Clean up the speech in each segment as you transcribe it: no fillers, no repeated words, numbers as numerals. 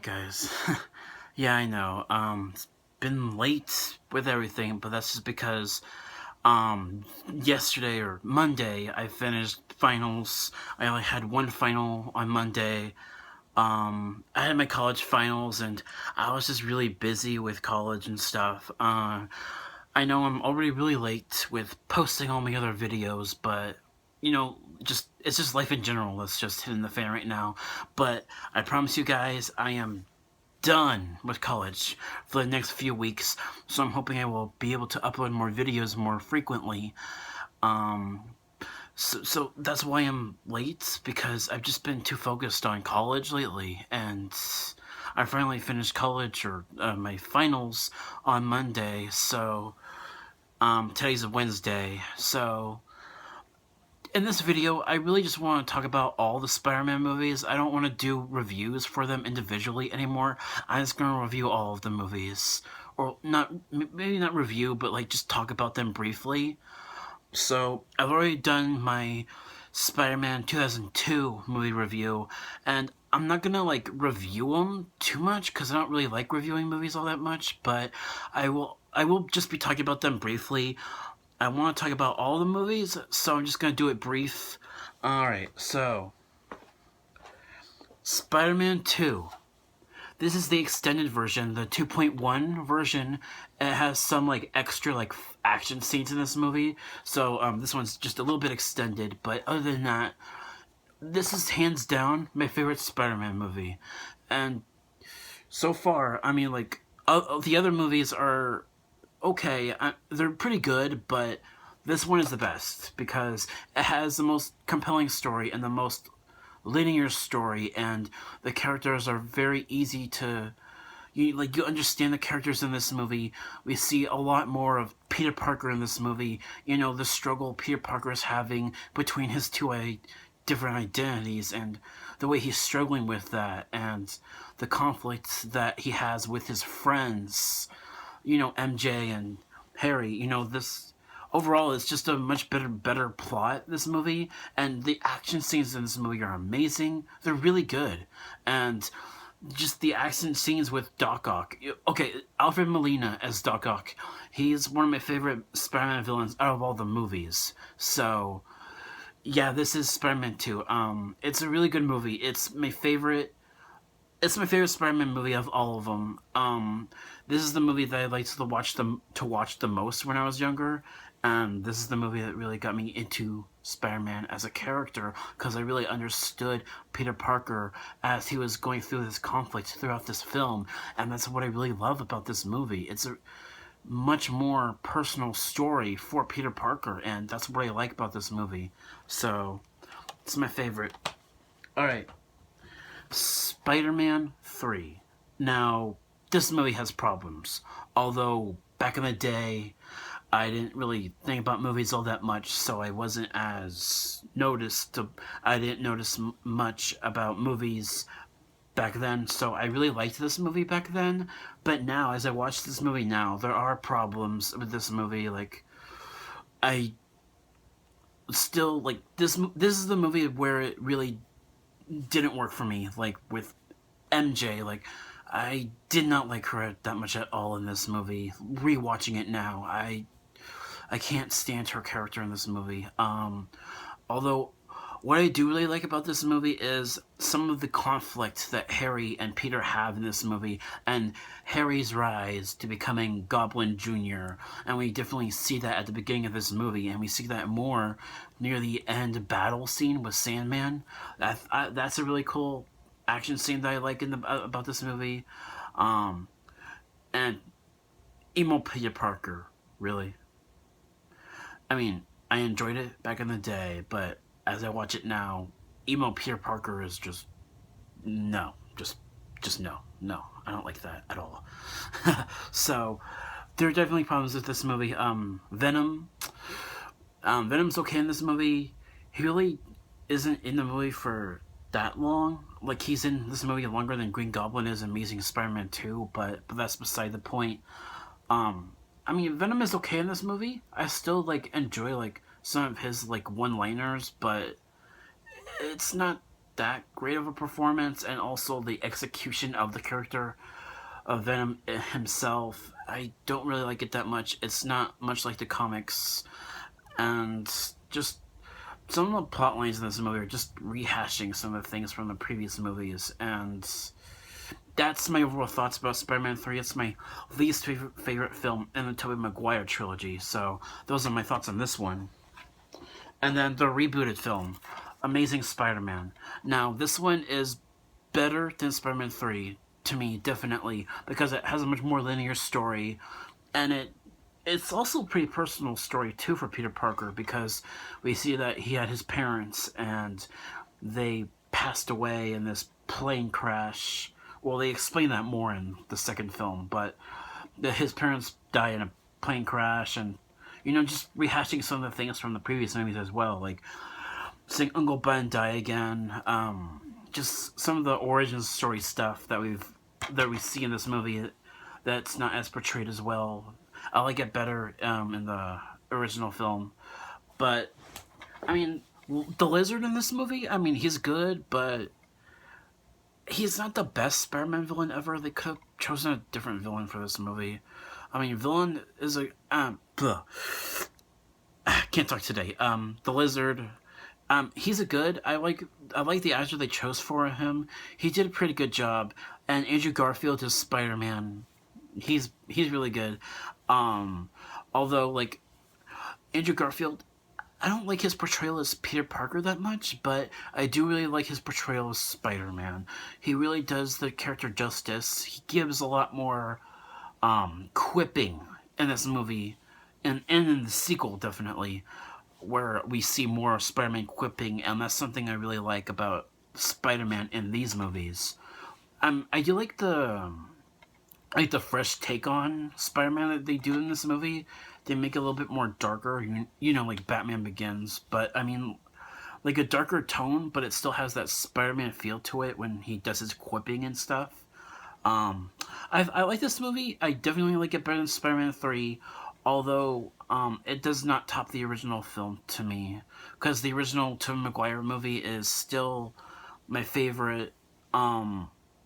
Alright guys, yeah I know, it's been late with everything, but that's just because, yesterday or Monday I finished finals. I only had one final on Monday. I had my college finals and I was just really busy with college and stuff. I know I'm already really late with posting all my other videos, but it's just life in general that's just hitting the fan right now. But I promise you guys, I am done with college for the next few weeks, so I'm hoping I will be able to upload more videos more frequently. So that's why I'm late, because I've just been too focused on college lately, and I finally finished college, or my finals, on Monday, so today's a Wednesday, so in this video, I really just want to talk about all the Spider-Man movies. I don't want to do reviews for them individually anymore. I'm just going to review all of the movies. Or maybe not review, but like just talk about them briefly. So, I've already done my SpiderMan 2002 movie review, and I'm not gonna like review them too much because I don't really like reviewing movies all that much, but I will just be talking about them briefly. I want to talk about all the movies, so I'm just going to do it brief. Alright, so SpiderMan II. This is the extended version, the 2.1 version. It has some like extra like action scenes in this movie, so this one's just a little bit extended, but other than that, this is hands down my favorite Spider-Man movie. And so far, I mean, like, the other movies are okay, they're pretty good, but this one is the best because it has the most compelling story and the most linear story, and the characters are very easy to you understand the characters in this movie. We see a lot more of Peter Parker in this movie, the struggle Peter Parker is having between his two different identities, and the way he's struggling with that, and the conflicts that he has with his friends, MJ and Harry. This overall is just a much better plot, this movie, and the action scenes in this movie are amazing. They're really good, and just the action scenes with Doc Ock. Okay, Alfred Molina as Doc Ock. He's one of my favorite Spider-Man villains out of all the movies. So, yeah, this is Spider-Man 2. It's a really good movie. It's my favorite Spider-Man movie of all of them. This is the movie that I liked to watch the most when I was younger, and this is the movie that really got me into Spider-Man as a character, because I really understood Peter Parker as he was going through this conflict throughout this film, and that's what I really love about this movie. It's a much more personal story for Peter Parker, and that's what I like about this movie. So, it's my favorite. Alright. SpiderMan III. Now, this movie has problems. Although, back in the day, I didn't really think about movies all that much, so I wasn't as I didn't notice much about movies back then, so I really liked this movie back then. But now, as I watch this movie now, there are problems with this movie. Like, I still, like, this is the movie where it really didn't work for me, like with MJ. Like, I did not like her that much at all in this movie. Rewatching it now, I can't stand her character in this movie. Although, what I do really like about this movie is some of the conflict that Harry and Peter have in this movie, and Harry's rise to becoming Goblin Jr., and we definitely see that at the beginning of this movie, and we see that more near the end battle scene with Sandman. That's a really cool action scene that I like about this movie. And emo Peter Parker, really. I mean, I enjoyed it back in the day, but as I watch it now, emo Peter Parker is just no, just no, I don't like that at all. So, there are definitely problems with this movie. Venom. Venom's okay in this movie. He really isn't in the movie for that long. Like, he's in this movie longer than Green Goblin is in Amazing Spider-Man 2, but that's beside the point. I mean, Venom is okay in this movie. I still, like, enjoy, like, some of his, like, one-liners, but it's not that great of a performance, and also the execution of the character of Venom himself, I don't really like it that much. It's not much like the comics, and just some of the plot lines in this movie are just rehashing some of the things from the previous movies, and that's my overall thoughts about Spider-Man 3. It's my least favorite film in the Tobey Maguire trilogy, so those are my thoughts on this one. And then the rebooted film, Amazing Spider-Man. Now, this one is better than Spider-Man 3, to me, definitely, because it has a much more linear story, and it's also a pretty personal story, too, for Peter Parker, because we see that he had his parents, and they passed away in this plane crash. Well, they explain that more in the second film, but his parents die in a plane crash, and, just rehashing some of the things from the previous movies as well, like seeing Uncle Ben die again, just some of the origin story stuff that we see in this movie that's not as portrayed as well. I like it better in the original film, but I mean, the Lizard in this movie, I mean, he's good, but he's not the best Spider-Man villain ever. They could have chosen a different villain for this movie. I mean, villain is a can't talk today. The Lizard. He's a good. I like the actor they chose for him. He did a pretty good job. And Andrew Garfield is Spider-Man. He's really good. Although like Andrew Garfield, I don't like his portrayal as Peter Parker that much, but I do really like his portrayal as Spider-Man. He really does the character justice. He gives a lot more quipping in this movie, and in the sequel definitely, where we see more Spider-Man quipping, and that's something I really like about Spider-Man in these movies. I do like the fresh take on Spider-Man that they do in this movie. They make it a little bit more darker, like Batman Begins, but I mean, like a darker tone, but it still has that Spider-Man feel to it when he does his quipping and stuff. I like this movie. I definitely like it better than Spider-Man 3, although it does not top the original film to me, because the original Tobey Maguire movie is still my favorite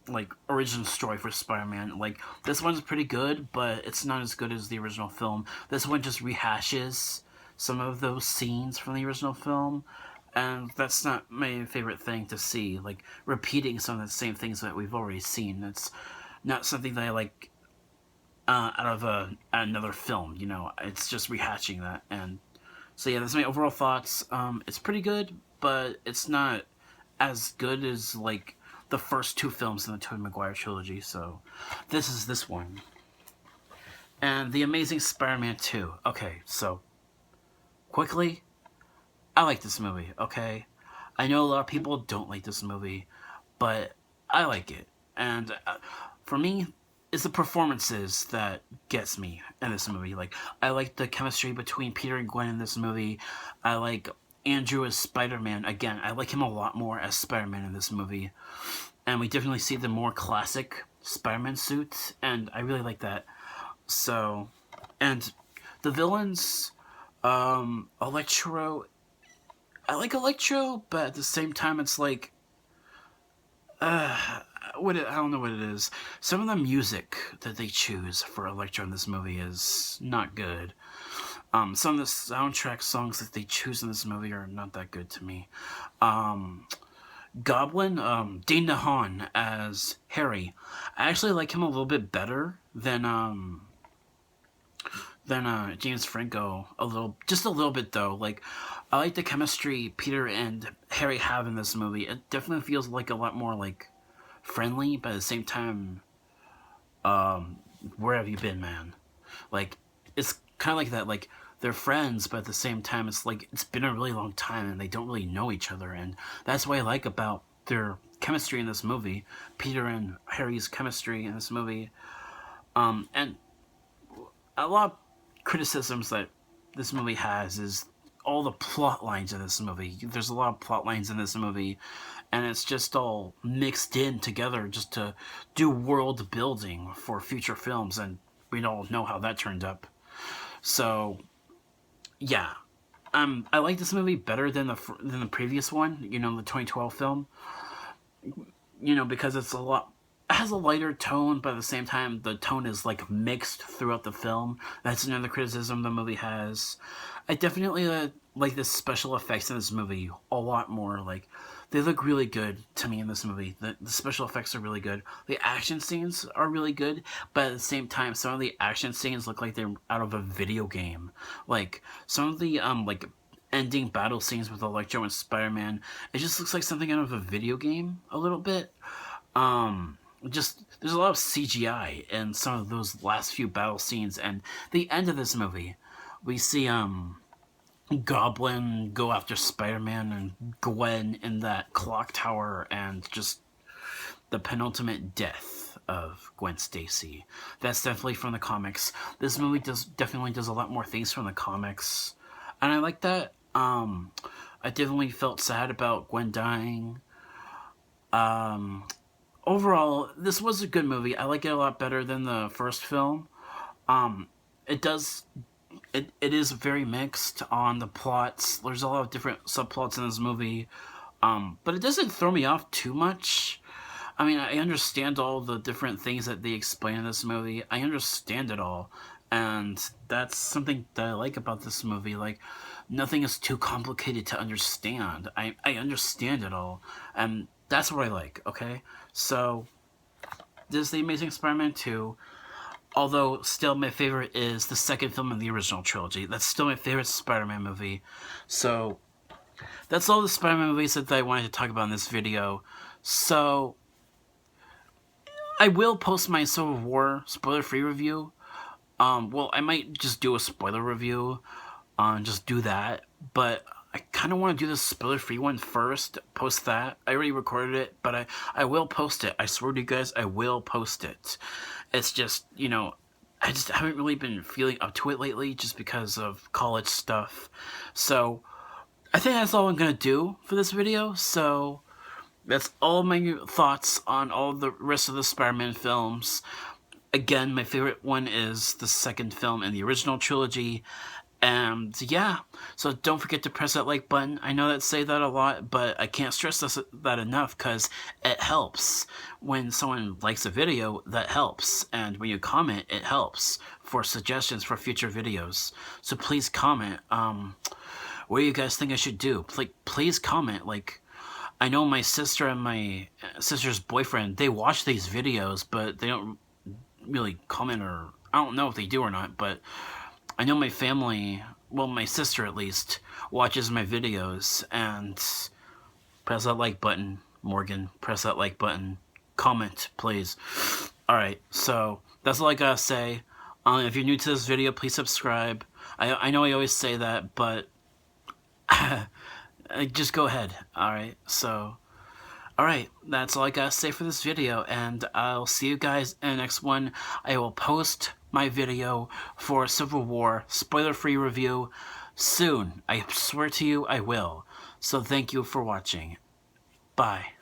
like origin story for Spider-Man. Like, this one's pretty good, but it's not as good as the original film. This one just rehashes some of those scenes from the original film, and that's not my favorite thing to see. Like, repeating some of the same things that we've already seen. It's not something that I like out of another film, It's just rehashing that. And so yeah, that's my overall thoughts. It's pretty good, but it's not as good as like the first two films in the Tobey Maguire trilogy. So this is this one. And The Amazing Spider-Man II. Okay, so quickly, I like this movie, okay? I know a lot of people don't like this movie, but I like it. And for me, it's the performances that gets me in this movie. Like, I like the chemistry between Peter and Gwen in this movie. I like Andrew as Spider-Man. Again, I like him a lot more as Spider-Man in this movie. And we definitely see the more classic Spider-Man suit, and I really like that. So, and the villains, Electro, I like Electro, but at the same time it's like, I don't know what it is. Some of the music that they choose for Electro in this movie is not good. Some of the soundtrack songs that they choose in this movie are not that good to me. Goblin, Dane DeHaan as Harry. I actually like him a little bit better than James Franco. Just a little bit though. Like, I like the chemistry Peter and Harry have in this movie. It definitely feels like a lot more like friendly, but at the same time, where have you been, man? Like, it's kind of like that. Like, they're friends, but at the same time, it's like it's been a really long time and they don't really know each other, and that's what I like about their chemistry in this movie. Peter and Harry's chemistry in this movie, and a lot of criticisms that this movie has is all the plot lines in this movie. There's a lot of plot lines in this movie, and it's just all mixed in together just to do world building for future films, and we all know how that turned up. So yeah, I like this movie better than the previous one, you know, the 2012 film. You know, because it has a lighter tone, but at the same time, the tone is like mixed throughout the film. That's another criticism the movie has. I definitely like the special effects in this movie a lot more. Like, they look really good to me in this movie. The special effects are really good. The action scenes are really good, but at the same time, some of the action scenes look like they're out of a video game. Like, some of the like ending battle scenes with Electro and Spider-Man, it just looks like something out of a video game a little bit. Just there's a lot of CGI in some of those last few battle scenes, and the end of this movie, we see Goblin go after Spider-Man and Gwen in that clock tower, and just the penultimate death of Gwen Stacy. That's definitely from the comics. This movie definitely does a lot more things from the comics, and I like that. I definitely felt sad about Gwen dying. Overall, this was a good movie. I like it a lot better than the first film. It is very mixed on the plots. There's a lot of different subplots in this movie, but it doesn't throw me off too much. I mean, I understand all the different things that they explain in this movie. I understand it all, and that's something that I like about this movie. Like, nothing is too complicated to understand. I understand it all, and that's what I like, okay? So, this is The Amazing Spider-Man 2. Although, still, my favorite is the second film in the original trilogy. That's still my favorite Spider-Man movie. So, that's all the Spider-Man movies that I wanted to talk about in this video. So, I will post my Civil War spoiler-free review. Well, I might just do a spoiler review, just do that. But I kind of want to do the spoiler-free one first, post that. I already recorded it, but I will post it. I swear to you guys, I will post it. It's just, you know, I just haven't really been feeling up to it lately just because of college stuff. So, I think that's all I'm going to do for this video. So, that's all of my thoughts on all the rest of the Spider-Man films. Again, my favorite one is the second film in the original trilogy. And yeah, so don't forget to press that like button. I know that I say that a lot, but I can't stress that enough because it helps. When someone likes a video, that helps. And when you comment, it helps for suggestions for future videos. So please comment. What do you guys think I should do? Like, please comment. Like, I know my sister and my sister's boyfriend, they watch these videos, but they don't really comment, or I don't know if they do or not, but I know my family, well, my sister at least, watches my videos, and press that like button, Morgan, press that like button, comment, please. Alright, so, that's all I gotta say. If you're new to this video, please subscribe. I know I always say that, but just go ahead, alright? So, alright, that's all I gotta say for this video, and I'll see you guys in the next one. I will post my video for Civil War spoiler-free review soon. I swear to you, I will. So thank you for watching. Bye.